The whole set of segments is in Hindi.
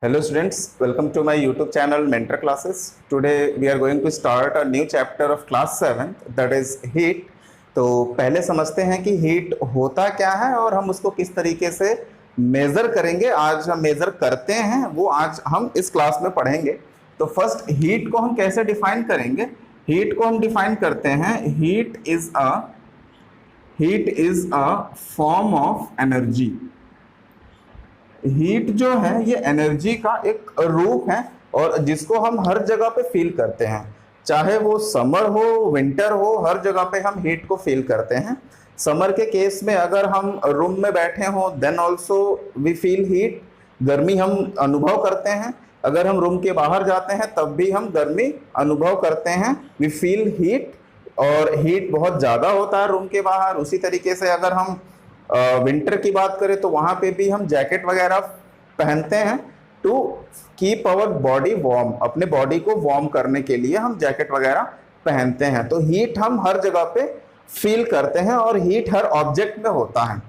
Hello students, welcome to my YouTube channel Mentor Classes. Today we are going to start a new chapter of class 7 that is heat. तो पहले समझते हैं कि हीट होता क्या है और हम उसको किस तरीके से मेजर करेंगे। आज हम मेजर करते हैं वो आज हम इस क्लास में पढ़ेंगे। तो फर्स्ट हीट को हम कैसे डिफाइन करेंगे। हीट को हम डिफाइन करते हैं heat is a form of energy. Heat जो है ये एनर्जी का एक रूप है और जिसको हम हर जगह पे फील करते हैं, चाहे वो समर हो विंटर हो, हर जगह पे हम हीट को फील करते हैं। समर के केस में अगर हम रूम में बैठे हों then also we feel heat, गर्मी हम अनुभव करते हैं। अगर हम रूम के बाहर जाते हैं तब भी हम गर्मी अनुभव करते हैं, वी फील हीट। और हीट बहुत ज़्यादा होता है रूम के बाहर। उसी तरीके से अगर हम विंटर की बात करें तो वहां पे भी हम जैकेट वगैरह पहनते हैं to keep our body warm. अपने बॉडी को वार्म करने के लिए हम जैकेट वगैरह पहनते हैं। तो हीट हम हर जगह पे फील करते हैं और हीट हर ऑब्जेक्ट में होता है।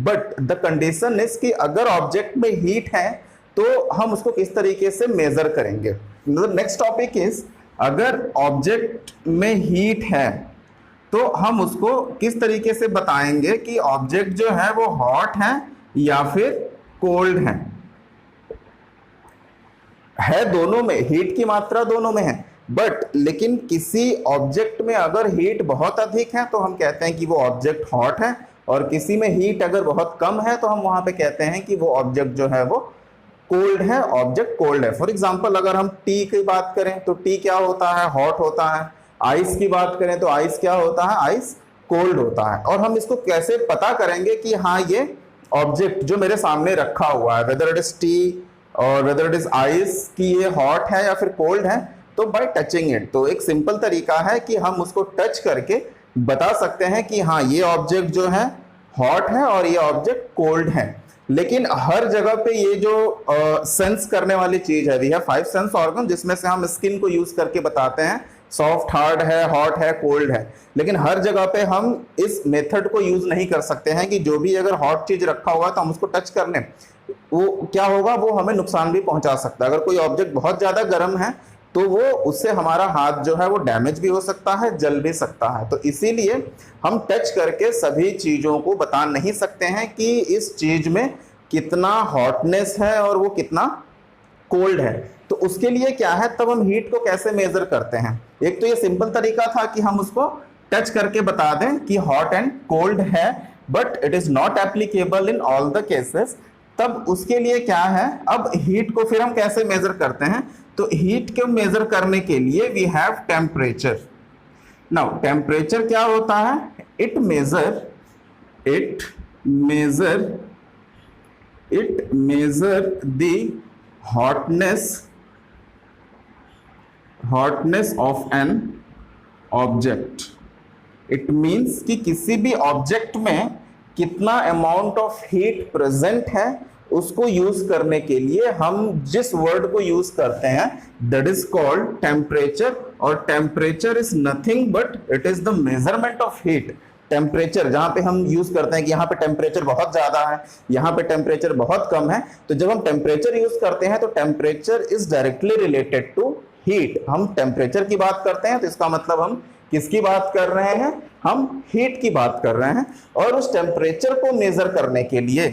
बट द कंडीशन इज कि अगर ऑब्जेक्ट में हीट है तो हम उसको किस तरीके से मेजर करेंगे। नेक्स्ट टॉपिक इज अगर ऑब्जेक्ट में हीट है तो हम उसको किस तरीके से बताएंगे कि ऑब्जेक्ट जो है वो हॉट है या फिर कोल्ड है दोनों में, हीट की मात्रा दोनों में है। बट लेकिन किसी ऑब्जेक्ट में अगर हीट बहुत अधिक है तो हम कहते हैं कि वो ऑब्जेक्ट हॉट है, और किसी में हीट अगर बहुत कम है तो हम वहां पे कहते हैं कि वो ऑब्जेक्ट जो है वो कोल्ड है, ऑब्जेक्ट कोल्ड है। फॉर एग्जाम्पल अगर हम टी की बात करें तो टी क्या होता है, हॉट होता है। आइस की बात करें तो आइस क्या होता है, आइस कोल्ड होता है। और हम इसको कैसे पता करेंगे कि हाँ ये ऑब्जेक्ट जो मेरे सामने रखा हुआ है वेदर इट इज टी और वेदर इट इज आइस कि ये हॉट है या फिर कोल्ड है, तो बाय टचिंग इट। तो एक सिंपल तरीका है कि हम उसको टच करके बता सकते हैं कि हाँ ये ऑब्जेक्ट जो है हॉट है और ये ऑब्जेक्ट कोल्ड है। लेकिन हर जगह पे ये जो सेंस करने वाली चीज है, वी हैव 5 सेंस ऑर्गन जिसमें से हम स्किन को यूज करके बताते हैं सॉफ्ट हार्ड है, हॉट है, कोल्ड है। लेकिन हर जगह पे हम इस मेथड को यूज नहीं कर सकते हैं कि जो भी अगर हॉट चीज रखा हुआ है तो हम उसको टच कर लें, वो क्या होगा, वो हमें नुकसान भी पहुंचा सकता है। अगर कोई ऑब्जेक्ट बहुत ज्यादा गर्म है तो वो उससे हमारा हाथ जो है वो डैमेज भी हो सकता है, जल भी सकता है। तो इसीलिए हम टच करके सभी चीजों को बता नहीं सकते हैं कि इस चीज में कितना हॉटनेस है और वो कितना कोल्ड है। तो उसके लिए क्या है, तब हम हीट को कैसे मेजर करते हैं। एक तो ये सिंपल तरीका था कि हम उसको टच करके बता दें कि हॉट एंड कोल्ड है, but it is not applicable in all the cases. तब उसके लिए क्या है, अब हीट को फिर हम कैसे मेजर करते हैं। तो हीट को मेजर करने के लिए we have temperature. Now temperature क्या होता है, it measure the hotness of an object. It means कि किसी भी ऑब्जेक्ट में कितना अमाउंट ऑफ हीट प्रेजेंट है उसको यूज करने के लिए हम जिस वर्ड को यूज करते हैं दैट इज कॉल्ड टेम्परेचर। और temperature is nothing but it is the measurement of heat. Temperature जहां पे हम यूज करते हैं कि यहाँ पे टेम्परेचर बहुत ज्यादा है, यहाँ पे टेम्परेचर बहुत कम है, तो जब हम टेम्परेचर यूज करते हैं तो temperature is directly related to heat. हम टेम्परेचर की बात करते हैं तो इसका मतलब हम किसकी बात कर रहे हैं, हम हीट की बात कर रहे हैं। और उस टेम्परेचर को मेजर करने के लिए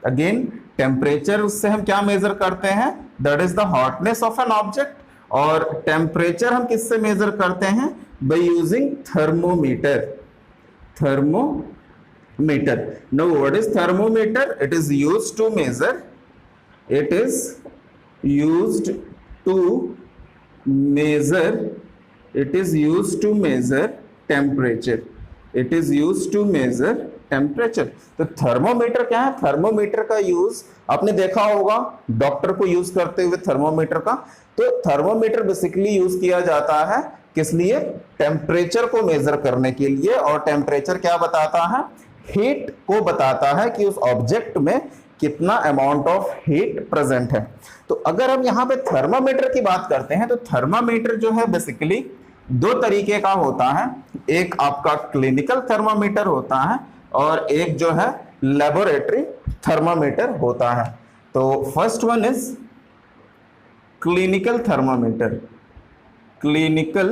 अगेन टेम्परेचर, उससे हम क्या मेजर करते हैं, that is the hotness of an object. और टेम्परेचर हम किससे मेजर करते हैं, by using thermometer. Now what is thermometer? It is used to measure temperature. तो थर्मोमीटर क्या है, थर्मोमीटर का यूज आपने देखा होगा डॉक्टर को यूज करते हुए थर्मोमीटर का। तो थर्मोमीटर बेसिकली यूज किया जाता है किस लिए, टेम्परेचर को मेजर करने के लिए। और टेम्परेचर क्या बताता है, हीट को बताता है कि उस ऑब्जेक्ट में कितना अमाउंट ऑफ हीट प्रेजेंट है। तो अगर हम यहाँ पे थर्मामीटर की बात करते हैं तो थर्मामीटर जो है बेसिकली 2 तरीके का होता है। एक आपका क्लिनिकल थर्मामीटर होता है और एक जो है लेबोरेटरी थर्मामीटर होता है। तो first one is clinical thermometer, clinical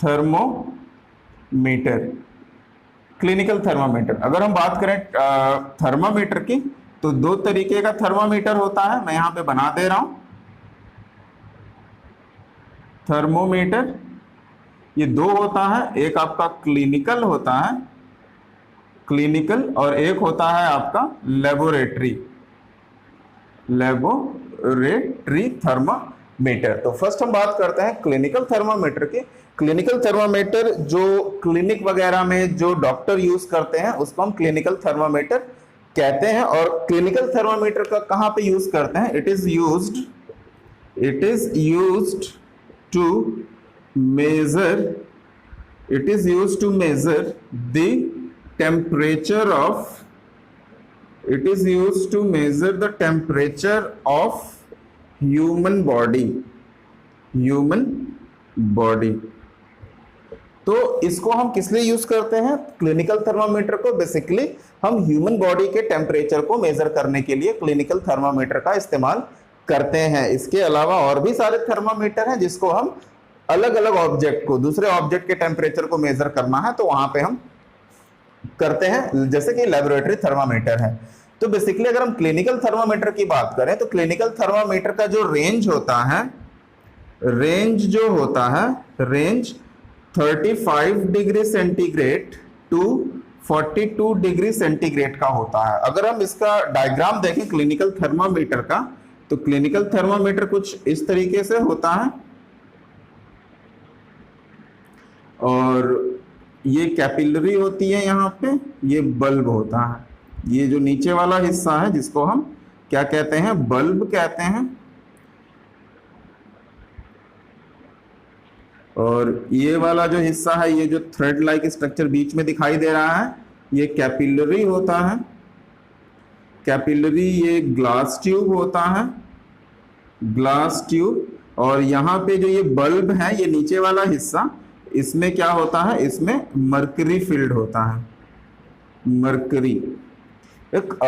thermometer, clinical thermometer. अगर हम बात करें थर्मामीटर की, तो दो तरीके का थर्मामीटर होता है, मैं यहां पे बना दे रहा हूं। थर्मोमीटर ये दो होता है, एक आपका क्लिनिकल होता है, क्लिनिकल, और एक होता है आपका लेबोरेटरी, लेबोरेटरी थर्मामीटर। तो फर्स्ट हम बात करते हैं क्लिनिकल थर्मामीटर की। क्लिनिकल थर्मामीटर जो क्लिनिक वगैरह में जो डॉक्टर यूज करते हैं उसको हम क्लिनिकल थर्मामीटर कहते हैं। और क्लिनिकल थर्मामीटर का कहां पे यूज करते हैं? It is used to measure, it is used to measure the temperature of, it is used to measure the temperature of human body, human body। तो इसको हम किस लिए यूज करते हैं? क्लिनिकल थर्मामीटर को बेसिकली हम ह्यूमन बॉडी के टेम्परेचर को मेजर करने के लिए क्लिनिकल थर्मामीटर का इस्तेमाल करते हैं। इसके अलावा और भी सारे थर्मामीटर हैं जिसको हम अलग अलग ऑब्जेक्ट को, दूसरे ऑब्जेक्ट के टेम्परेचर को मेजर करना है तो वहां पे हम करते हैं, जैसे कि लेबोरेटरी थर्मामीटर है। तो बेसिकली अगर हम क्लिनिकल थर्मामीटर की बात करें तो क्लिनिकल थर्मामीटर का जो रेंज होता है, रेंज जो होता है, range 35 degree centigrade to 42 degree centigrade का होता है। अगर हम इसका डायग्राम देखें क्लिनिकल थर्मामीटर का, तो क्लिनिकल थर्मामीटर कुछ इस तरीके से होता है, और ये कैपिलरी होती है, यहाँ पे ये बल्ब होता है। ये जो नीचे वाला हिस्सा है जिसको हम क्या कहते हैं? बल्ब कहते हैं। और ये वाला जो हिस्सा है, ये जो थ्रेड लाइक स्ट्रक्चर बीच में दिखाई दे रहा है, ये कैपिलरी होता है। कैपिलरी ये ग्लास ट्यूब होता है, ग्लास ट्यूब। और यहाँ पे जो ये बल्ब है, ये नीचे वाला हिस्सा, इसमें क्या होता है? इसमें मर्करी फील्ड होता है। मर्करी एक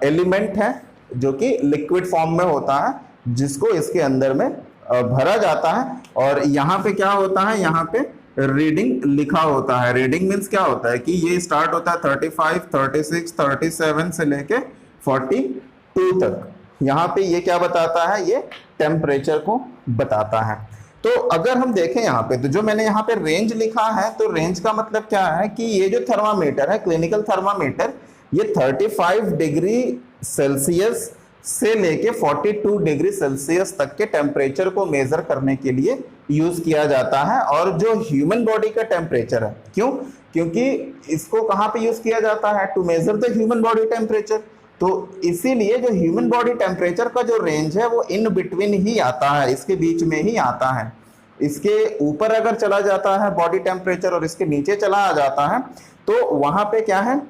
एलिमेंट है जो कि लिक्विड फॉर्म में होता है, जिसको इसके अंदर में भरा जाता है। और यहाँ पे क्या होता है? यहाँ पे रीडिंग लिखा होता है। रीडिंग मीन्स क्या होता है कि ये स्टार्ट होता है 35, 36, 37 से लेके 42 तक। यहाँ पे ये क्या बताता है? ये टेम्परेचर को बताता है। तो अगर हम देखें यहाँ पे, तो जो मैंने यहाँ पे रेंज लिखा है, तो रेंज का मतलब क्या है कि ये जो थर्मामीटर है, क्लिनिकल थर्मामीटर, ये 35 डिग्री सेल्सियस से लेके 42 डिग्री सेल्सियस तक के टेम्परेचर को मेजर करने के लिए यूज किया जाता है। और जो ह्यूमन बॉडी का टेम्परेचर है, क्यों? क्योंकि इसको कहाँ पे यूज किया जाता है? To measure the human body temperature. तो इसीलिए जो ह्यूमन बॉडी टेम्परेचर का जो रेंज है वो इन बिटवीन ही आता है, इसके बीच में ही आता है। इसके ऊपर अगर चला जाता है बॉडी टेम्परेचर और इसके नीचे चला आ जाता है, तो वहां पे क्या है?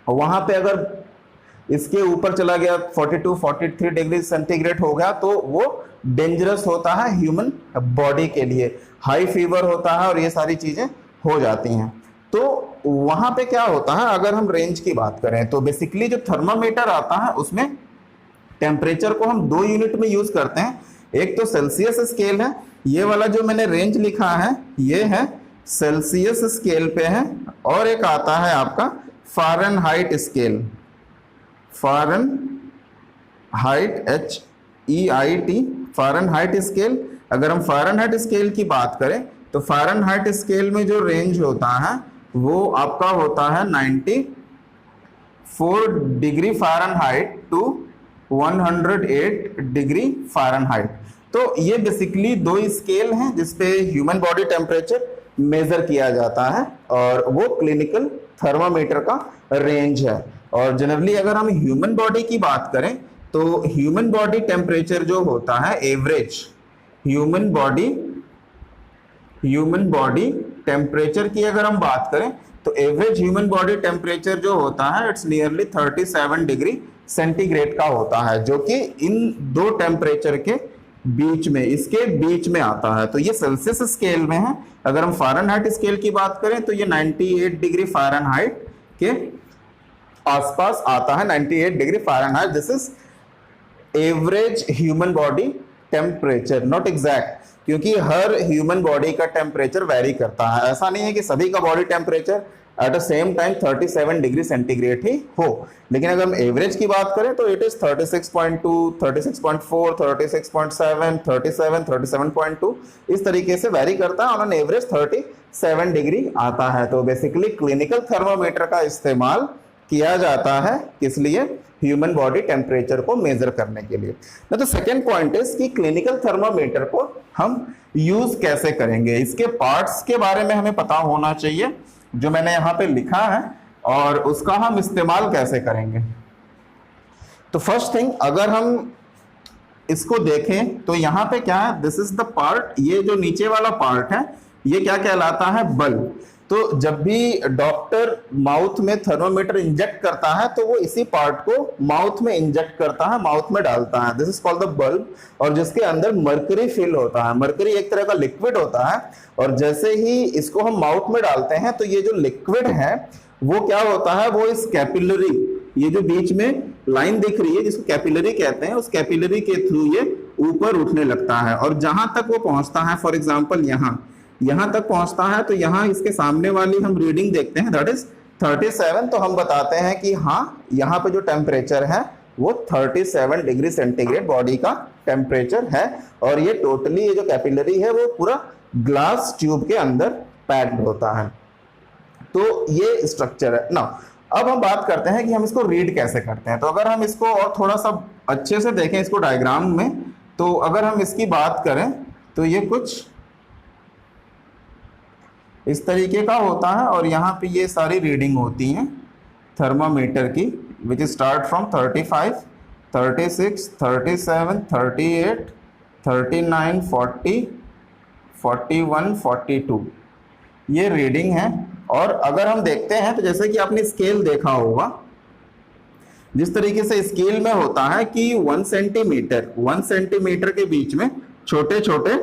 वहां पे अगर इसके ऊपर चला गया 42, 43 डिग्री सेंटीग्रेड हो गया, तो वो डेंजरस होता है ह्यूमन बॉडी के लिए। हाई फीवर होता है और ये सारी चीजें हो जाती हैं। तो वहां पे क्या होता है? अगर हम रेंज की बात करें तो बेसिकली जो थर्मामीटर आता है उसमें टेम्परेचर को हम दो यूनिट में यूज करते हैं। एक तो सेल्सियस स्केल है, ये वाला जो मैंने रेंज लिखा है ये है सेल्सियस स्केल पे है। और एक आता है आपका Fahrenheit scale, Fahrenheit HEIT, Fahrenheit scale. अगर हम फ़ारेनहाइट स्केल की बात करें तो फ़ारेनहाइट स्केल में जो रेंज होता है वो आपका होता है 94 degree Fahrenheit to 108 degree Fahrenheit. तो ये बेसिकली दो स्केल हैं जिसपे ह्यूमन बॉडी टेम्परेचर मेजर किया जाता है, और वो क्लिनिकल थर्मामीटर का रेंज है। और जनरली अगर हम ह्यूमन बॉडी की बात करें तो ह्यूमन बॉडी टेम्परेचर जो होता है एवरेज, ह्यूमन बॉडी टेम्परेचर की अगर हम बात करें तो एवरेज ह्यूमन बॉडी टेम्परेचर जो होता है इट्स नियरली 37 डिग्री सेंटीग्रेड का होता है, जो कि इन दो टेम्परेचर के बीच में, इसके बीच में आता है। तो ये सेल्सियस स्केल में है। अगर हम फ़ारेनहाइट स्केल की बात करें तो ये 98 डिग्री फ़ारेनहाइट के आसपास आता है, 98 degree Fahrenheit. This is average human body temperature, not exact, क्योंकि हर ह्यूमन बॉडी का टेम्परेचर वेरी करता है। ऐसा नहीं है कि सभी का body temperature at the same time 37 degree centigrade ही हो, लेकिन अगर हम एवरेज की बात करें तो इट इज 36.2, 36.4, 36.7, 37, 37.2, इस तरीके से वेरी करता है। ऑन एन एवरेज 37 डिग्री आता है। तो बेसिकली क्लिनिकल थर्मामीटर का इस्तेमाल किया जाता है किस लिए? ह्यूमन बॉडी टेम्परेचर को मेजर करने के लिए। ना तो सेकेंड पॉइंट इज कि क्लिनिकल थर्मामीटर को हम यूज कैसे करेंगे, इसके पार्ट्स के बारे में हमें पता होना चाहिए, जो मैंने यहां पे लिखा है, और उसका हम इस्तेमाल कैसे करेंगे। तो फर्स्ट थिंग, अगर हम इसको देखें तो यहां पे क्या है, दिस इज द पार्ट, ये जो नीचे वाला पार्ट है ये क्या कहलाता है? बल्ब। तो जब भी डॉक्टर माउथ में थर्मामीटर इंजेक्ट करता है तो वो इसी पार्ट को माउथ में इंजेक्ट करता है, माउथ में डालता है, this is called the bulb, और जिसके अंदर मरकरी फिल होता है। मरकरी एक तरह का लिक्विड होता है, और जैसे ही इसको हम माउथ में डालते हैं तो ये जो लिक्विड है वो क्या होता है, वो इस कैपिलरी, ये जो बीच में लाइन दिख रही है जिसको कैपिलरी कहते हैं, उस कैपिलरी के थ्रू ये ऊपर उठने लगता है, और जहां तक वो पहुंचता है, फॉर एग्जाम्पल यहां तक पहुंचता है, तो यहां इसके सामने वाली हम रीडिंग देखते हैं, दैट इज 37। तो हम बताते हैं कि हाँ, यहाँ पे जो टेम्परेचर है वो 37 डिग्री सेंटीग्रेड बॉडी का टेम्परेचर है, और ये टोटली ये जो कैपिलरी है वो पूरा ग्लास ट्यूब के अंदर पैक्ड होता है। तो ये स्ट्रक्चर है ना। अब हम बात करते हैं कि हम इसको रीड कैसे करते हैं। तो अगर हम इसको और थोड़ा सा अच्छे से देखें इसको डायग्राम में, तो अगर हम इसकी बात करें तो ये कुछ इस तरीके का होता है, और यहाँ पे ये सारी रीडिंग होती हैं थर्मामीटर की, विच स्टार्ट फ्रॉम 35, 36, 37, 38, 39, 40, 41, 42 ये रीडिंग है। और अगर हम देखते हैं तो जैसे कि आपने स्केल देखा होगा, जिस तरीके से स्केल में होता है कि 1 सेंटीमीटर के बीच में छोटे छोटे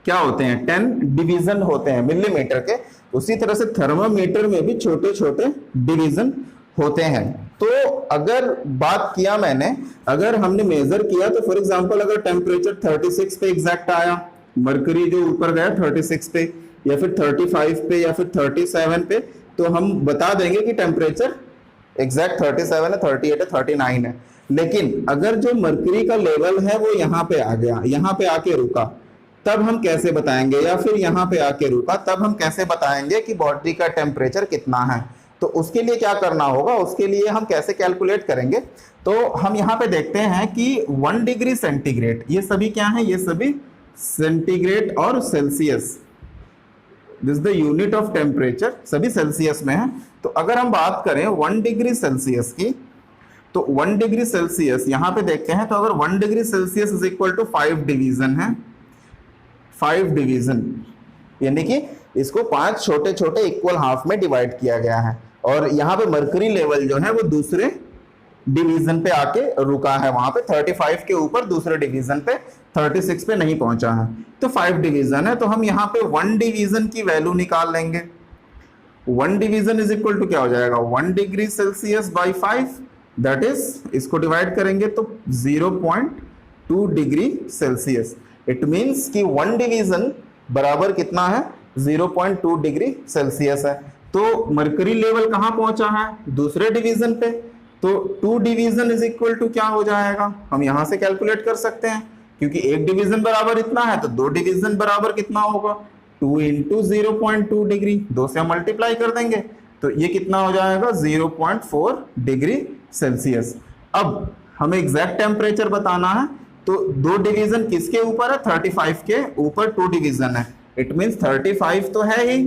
क्या होते हैं, 10 डिवीजन होते हैं मिलीमीटर के, उसी तरह से थर्मामीटर में भी छोटे छोटे डिवीजन होते हैं। तो अगर बात किया मैंने, अगर हमने मेजर किया तो फॉर एग्जांपल अगर टेम्परेचर 36 पे एग्जैक्ट आया, मरकरी जो ऊपर गया 36 पे, या फिर 35 पे, या फिर 37 पे, तो हम बता देंगे कि टेम्परेचर एग्जैक्ट 37 है, 38 है, 39 है। लेकिन अगर जो मरकरी का लेवल है वो यहाँ पे आ गया, यहाँ पे आके रुका, तब हम कैसे बताएंगे, या फिर यहाँ पे आके रुका तब हम कैसे बताएंगे कि बॉडी का टेम्परेचर कितना है। तो उसके लिए क्या करना होगा, उसके लिए हम कैसे कैलकुलेट करेंगे। तो हम यहाँ पे देखते हैं कि 1 डिग्री सेंटीग्रेड, ये सभी क्या है, ये सभी सेंटीग्रेड और Celsius, this the unit of temperature, सभी सेल्सियस में है। तो अगर हम बात करें 1 डिग्री सेल्सियस की, तो 1 डिग्री सेल्सियस यहाँ पे देखते हैं, तो अगर 1 degree Celsius is equal to 5 division है, 5 डिवीजन, यानी कि इसको 5 छोटे छोटे इक्वल हाफ में डिवाइड किया गया है, और यहाँ पे मरकरी लेवल जो है वो दूसरे डिवीजन पे आके रुका है, वहां पे 35 के ऊपर दूसरे डिवीजन पे, 36 पे नहीं पहुंचा है। तो 5 डिवीजन है, तो हम यहाँ पे 1 डिवीजन की वैल्यू निकाल लेंगे। 1 डिवीजन इज इक्वल टू क्या हो जाएगा, 1 degree Celsius by 5, that is, इसको डिवाइड करेंगे तो 0.2 डिग्री सेल्सियस। इट मीन्स कि 1 डिवीजन बराबर कितना है, 0.2 डिग्री सेल्सियस है। तो मरकरी लेवल कहां पहुंचा है, दूसरे डिवीजन पे, तो 2 डिवीजन इज इक्वल टू क्या हो जाएगा, हम यहां से कैलकुलेट कर सकते हैं, क्योंकि 1 डिवीजन बराबर इतना है तो 2 डिवीजन बराबर कितना होगा, 2 इंटू 0.2 डिग्री, 2 से हम मल्टीप्लाई कर देंगे, तो ये कितना हो जाएगा, 0.4 डिग्री सेल्सियस। अब हमें एग्जैक्ट टेम्परेचर बताना है, तो 2 डिवीजन किसके ऊपर है, 35 के ऊपर 2 डिवीजन है, इट मींस 35 तो है ही,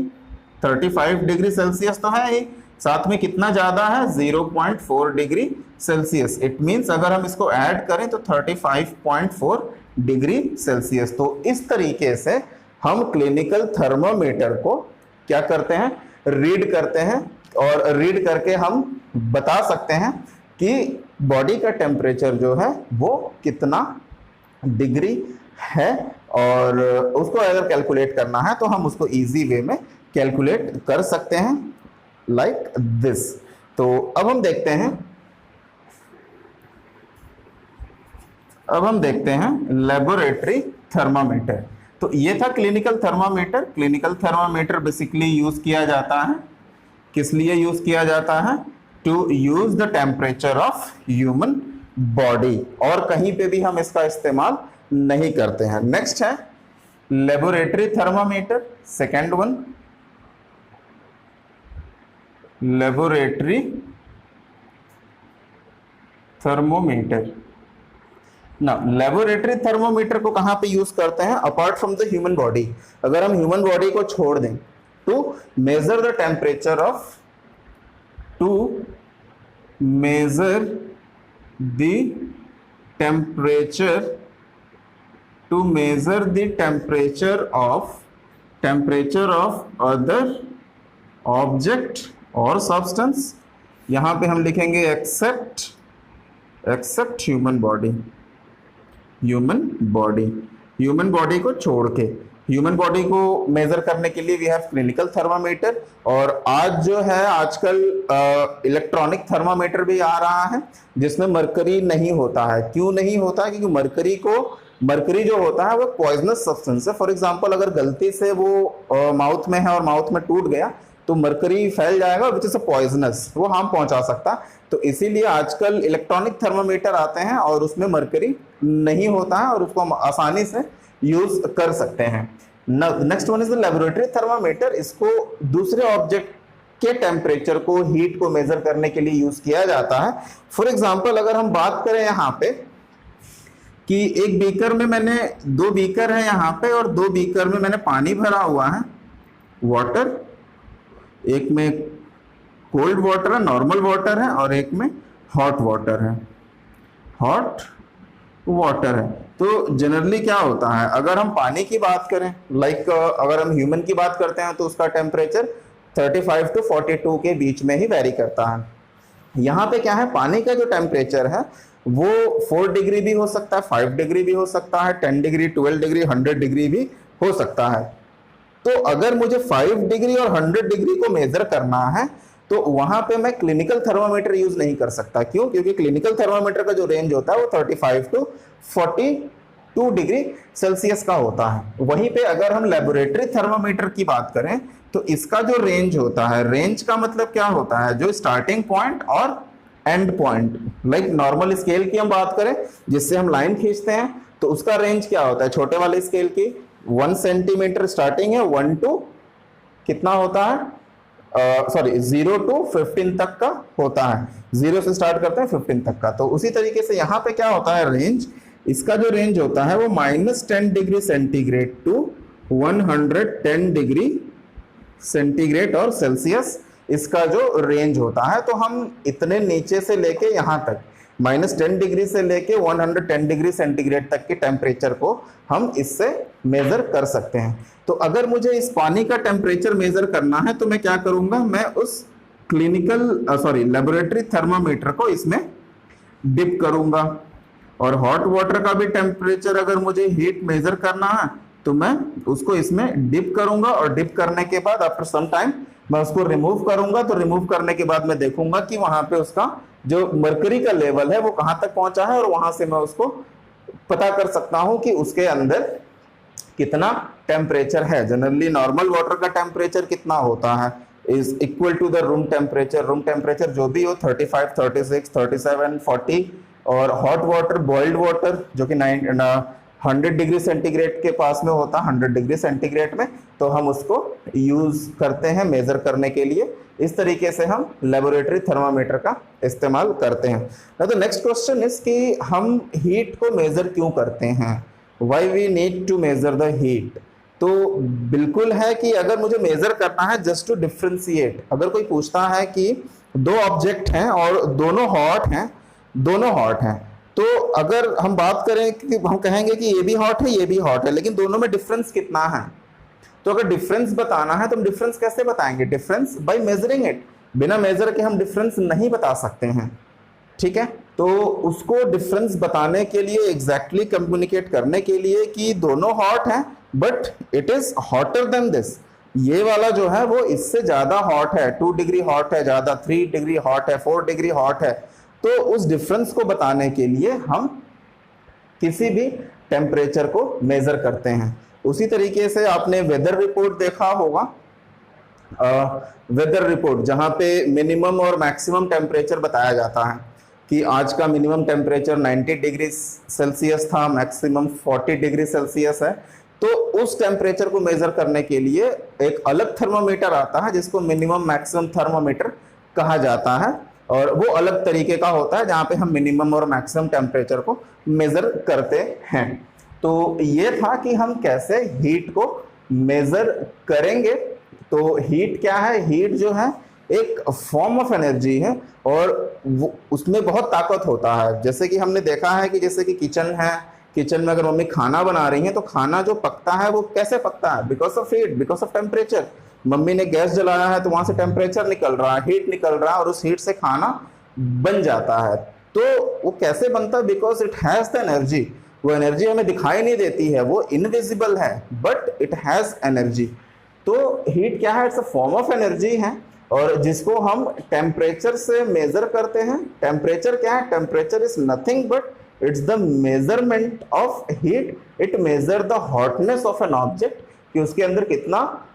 35 डिग्री सेल्सियस तो है ही, साथ में कितना ज्यादा है, 0.4 डिग्री सेल्सियस। इट मींस अगर हम इसको ऐड करें तो 35.4 डिग्री सेल्सियस। तो इस तरीके से हम क्लिनिकल थर्मामीटर को क्या करते हैं, रीड करते हैं, और रीड करके हम बता सकते हैं कि बॉडी का टेम्परेचर जो है वो कितना डिग्री है, और उसको अगर कैलकुलेट करना है तो हम उसको इजी वे में कैलकुलेट कर सकते हैं, लाइक दिस। तो अब हम देखते हैं अब हम देखते हैं लेबोरेटरी थर्मामीटर। तो ये था clinical thermometer. Clinical thermometer basically use किया जाता है, किस लिए यूज किया जाता है? To use the temperature of human body, और कहीं पे भी हम इसका इस्तेमाल नहीं करते हैं। नेक्स्ट है laboratory thermometer, second one laboratory thermometer. ना, लेबोरेटरी थर्मोमीटर को कहां पे यूज करते हैं? Apart from the human body. अगर हम ह्यूमन बॉडी को छोड़ दें to measure the temperature of, to measure the temperature, to measure the temperature of other object और सब्सटेंस। यहां पे हम लिखेंगे except human body, human body को छोड़ के। ह्यूमन बॉडी को मेजर करने के लिए वी हैव क्लिनिकल थर्मामीटर, और आज जो है आजकल इलेक्ट्रॉनिक थर्मामीटर भी आ रहा है जिसमें मरकरी नहीं होता है। क्यों नहीं होता है? क्योंकि मरकरी जो होता है वो पॉइजनस सब्सटेंस है। फॉर एग्जांपल अगर गलती से वो माउथ में है और माउथ में टूट गया तो मरकरी फैल जाएगा, विच इज पॉइजनस, वो हार्म पहुंचा सकता। तो इसीलिए आजकल इलेक्ट्रॉनिक थर्मामीटर आते हैं और उसमें मरकरी नहीं होता है और उसको हम आसानी से यूज कर सकते हैं। Next one is the laboratory thermometer. इसको दूसरे ऑब्जेक्ट के टेम्परेचर को, हीट को मेजर करने के लिए यूज किया जाता है। फॉर एग्जांपल अगर हम बात करें यहाँ पे कि एक बीकर में मैंने, 2 बीकर है यहाँ पे और 2 बीकर में मैंने पानी भरा हुआ है, वाटर, एक में कोल्ड वाटर है, नॉर्मल वाटर है, और एक में हॉट वाटर है, हॉट वाटर है। तो जनरली क्या होता है, अगर हम पानी की बात करें, अगर हम ह्यूमन की बात करते हैं तो उसका टेम्परेचर 35 to 42 के बीच में ही वेरी करता है। यहाँ पे क्या है, पानी का जो टेम्परेचर है वो 4 डिग्री भी हो सकता है, 5 डिग्री भी हो सकता है, 10 डिग्री, 12 डिग्री, 100 डिग्री भी हो सकता है। तो अगर मुझे 5 डिग्री और 100 डिग्री को मेजर करना है तो वहां पे मैं क्लिनिकल थर्मामीटर यूज नहीं कर सकता। क्यों? क्योंकि क्लिनिकल थर्मामीटर का जो रेंज होता है वो 35 to 42 डिग्री सेल्सियस का होता है। वहीं पे अगर हम लेबोरेटरी थर्मामीटर की बात करें तो इसका जो रेंज होता है, रेंज का मतलब क्या होता है, जो स्टार्टिंग पॉइंट और and point, like normal scale की हम बात करें जिससे हम लाइन खींचते हैं तो उसका रेंज क्या होता है, छोटे वाले स्केल की 1 सेंटीमीटर स्टार्टिंग है, 1 to कितना होता है, 0 to 15 तक का होता है। 0 से स्टार्ट करते हैं 15 तक का। तो उसी तरीके से यहाँ पे क्या होता है, रेंज, इसका जो रेंज होता है वो -10 degree centigrade to 110 degree centigrade और सेल्सियस इसका जो रेंज होता है। तो हम इतने नीचे से लेके यहाँ तक -10 डिग्री से लेके 110 डिग्री सेंटीग्रेड तक के टेम्परेचर को हम इससे मेजर कर सकते हैं। तो अगर मुझे इस पानी का टेम्परेचर मेजर करना है तो मैं क्या करूंगा, मैं उस लेबोरेटरी थर्मामीटर को इसमें डिप करूंगा। और हॉट वाटर का भी टेम्परेचर अगर मुझे हीट मेजर करना है तो मैं उसको इसमें डिप करूंगा, और डिप करने के बाद आफ्टर सम टाइम मैं उसको रिमूव करूंगा। तो रिमूव करने के बाद मैं देखूंगा कि वहां पे उसका जो मरकरी का लेवल है वो कहां तक पहुंचा है, और वहां से मैं उसको पता कर सकता हूं कि उसके अंदर कितना टेम्परेचर है। जनरली नॉर्मल वाटर का टेम्परेचर कितना होता है, is equal to the room temperature. Room temperature जो भी हो 35, 36, 37, 40, और हॉट वाटर, बॉइल्ड वाटर जो कि 100 डिग्री सेंटीग्रेड के पास में होता है, 100 डिग्री सेंटीग्रेड में, तो हम उसको यूज करते हैं मेजर करने के लिए। इस तरीके से हम लेबोरेटरी थर्मामीटर का इस्तेमाल करते हैं। Now the next question is कि हम हीट को मेजर क्यों करते हैं, why we need to measure the heat. तो बिल्कुल है कि अगर मुझे मेजर करना है जस्ट टू डिफ्रेंशिएट, अगर कोई पूछता है कि 2 ऑब्जेक्ट हैं और दोनों हॉट हैं, तो अगर हम बात करें कि हम कहेंगे कि ये भी हॉट है, ये भी हॉट है, लेकिन दोनों में डिफरेंस कितना है। तो अगर डिफरेंस बताना है तो हम डिफरेंस कैसे बताएंगे, डिफरेंस बाय मेजरिंग इट। बिना मेजर के हम डिफरेंस नहीं बता सकते हैं, ठीक है। तो उसको डिफरेंस बताने के लिए, एग्जैक्टली कम्युनिकेट करने के लिए कि दोनों हॉट हैं but it is hotter then this, ये वाला जो है वो इससे ज्यादा हॉट है, 2 डिग्री हॉट है ज्यादा, 3 डिग्री हॉट है, 4 डिग्री हॉट है। तो उस डिफरेंस को बताने के लिए हम किसी भी टेम्परेचर को मेजर करते हैं। उसी तरीके से आपने वेदर रिपोर्ट देखा होगा, वेदर रिपोर्ट जहां पे मिनिमम और मैक्सिमम टेम्परेचर बताया जाता है कि आज का मिनिमम टेम्परेचर 90 डिग्री सेल्सियस था, मैक्सिमम 40 डिग्री सेल्सियस है। तो उस टेम्परेचर को मेजर करने के लिए एक अलग थर्मामीटर आता है जिसको मिनिमम मैक्सिमम थर्मामीटर कहा जाता है, और वो अलग तरीके का होता है जहाँ पे हम मिनिमम और मैक्सिमम टेम्परेचर को मेजर करते हैं। तो ये था कि हम कैसे हीट को मेजर करेंगे। तो हीट क्या है? हीट जो है एक फॉर्म ऑफ एनर्जी है और वो उसमें बहुत ताकत होता है। जैसे कि हमने देखा है कि जैसे कि किचन है, किचन में अगर मम्मी खाना बना रही है तो खाना जो पकता है वो कैसे पकता है? Because of heat, because of temperature. Mummy ने गैस जलाया है तो वहां से टेम्परेचर निकल रहा है, हीट निकल रहा है और उस हीट से खाना बन जाता है। तो वो कैसे बनता है? Because it has the energy. वो एनर्जी हमें दिखाई नहीं देती है, वो इनविजिबल है, बट इट हैज एनर्जी। तो हीट क्या है? It's a form of energy है और जिसको हम टेम्परेचर से मेजर करते हैं। टेम्परेचर क्या है? Temperature is nothing but it's the measurement of heat. It measure the hotness of an object, कि उसके अंदर कितना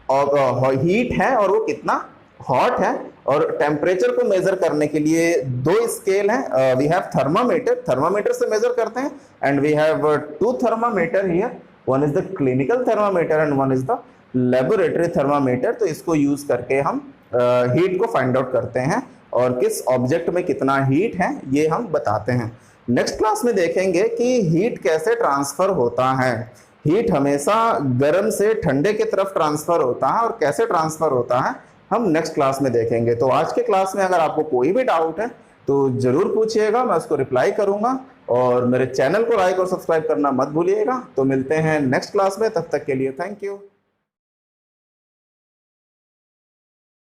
हीट है और वो कितना हॉट है। और टेम्परेचर को मेजर करने के लिए दो स्केल हैं। वी हैव थर्मामीटर, थर्मामीटर से मेजर करते हैं, and we have two thermometer here, one is the clinical thermometer and one is the laboratory thermometer. तो इसको यूज करके हम हीट को फाइंड आउट करते हैं और किस ऑब्जेक्ट में कितना हीट है ये हम बताते हैं। नेक्स्ट क्लास में देखेंगे कि हीट कैसे ट्रांसफर होता है। हीट हमेशा गर्म से ठंडे की तरफ ट्रांसफर होता है और कैसे ट्रांसफर होता है हम नेक्स्ट क्लास में देखेंगे। तो आज के क्लास में अगर आपको कोई भी डाउट है तो जरूर पूछिएगा, मैं उसको रिप्लाई करूंगा। और मेरे चैनल को लाइक और सब्सक्राइब करना मत भूलिएगा। तो मिलते हैं नेक्स्ट क्लास में, तब तक के लिए थैंक यू।